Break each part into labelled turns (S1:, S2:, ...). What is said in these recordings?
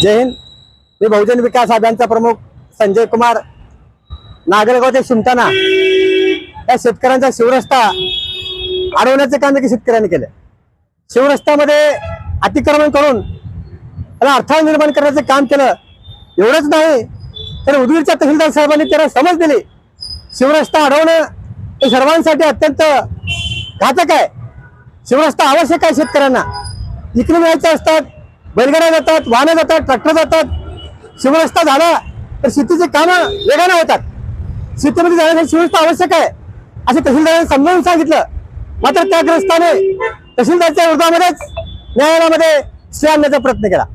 S1: जय हिंद। मी बहुजन विकास अभियानचा प्रमुख संजय कुमार। नागलगाव ते शिमताना या शेतकऱ्यांचा शिवरस्ता अडवण्याचे काम देखील शेतकऱ्यांनी केले। शिवरस्त्यामध्ये अतिक्रमण करून त्याला अडथळा निर्माण करण्याचे काम केलं। एवढंच नाही तर उदगीरच्या तहसीलदार साहेबांनी त्याला समज दिली। शिवरस्ता अडवणं हे सर्वांसाठी अत्यंत घातक आहे। शिवरस्ता आवश्यक आहे। शेतकऱ्यांना इकडे यायचे असतात, बैलगाड्या जातात, वाहनं जातात, ट्रॅक्टर जातात। शिवरस्ता झाला तर शेतीचे कामं वेगाने होतात। शेतीमध्ये जाण्यासाठी शिवरस्ता आवश्यक आहे असे तहसीलदारांनी समजावून सांगितलं। मात्र त्या ग्रस्ताने तहसीलदारच्या विरोधामध्येच न्यायालयामध्ये स्टे आणण्याचा प्रयत्न केला।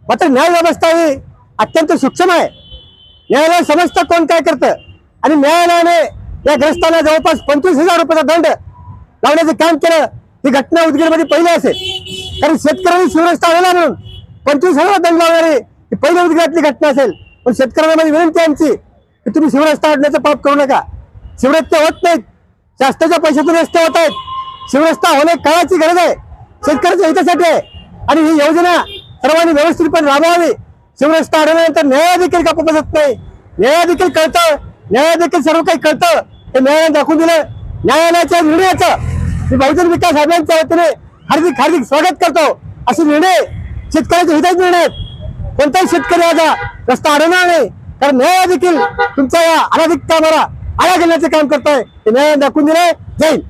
S1: मात्र न्याय व्यवस्था ही अत्यंत सूक्ष्म आहे। न्यायालय समजतं कोण काय करतं आणि न्यायालयाने या ग्रस्तांना जवळपास 25,000 रुपयाचा दंड लावण्याचे काम केलं। ही घटना उदगीरमध्ये पहिली असेल, कारण शेतकऱ्यांनी शिवरस्ता आणला म्हणून 25,000 दंड लावणारी ही पहिली उदगीरातली घटना असेल। पण शेतकऱ्यांना विनंती आहे आमची की तुम्ही शिवरस्ता आणण्याचं पाप करू नका। शिवरस्ते होत नाहीत, शासनाच्या पैशातून रस्ते होत आहेत। शिवरस्ता होणे काळाची गरज आहे, शेतकऱ्याच्या हितासाठी आहे आणि ही योजना सर्वांनी व्यवस्थितपणे राबवावी। शिवरस्ता अडवल्यानंतर न्याय देखील का बसत नाही, न्याय देखील कळतं, न्याय देखील सर्व काही कळतं हे न्यायालयाने दाखवून दिलं। न्यायालयाच्या निर्णयाचं मी बहुजन विकास अभियानच्या वतीने हार्दिक हार्दिक स्वागत करतो। असे निर्णय शेतकऱ्याच्या हिताचे निर्णय आहेत। कोणताही शेतकरी आता रस्ता अडवणार नाही, कारण न्याय देखील तुमच्या या अनाधिक कामाला आळा घालण्याचे काम करतोय हे न्यायालयाने दाखवून दिले। जय हिंद।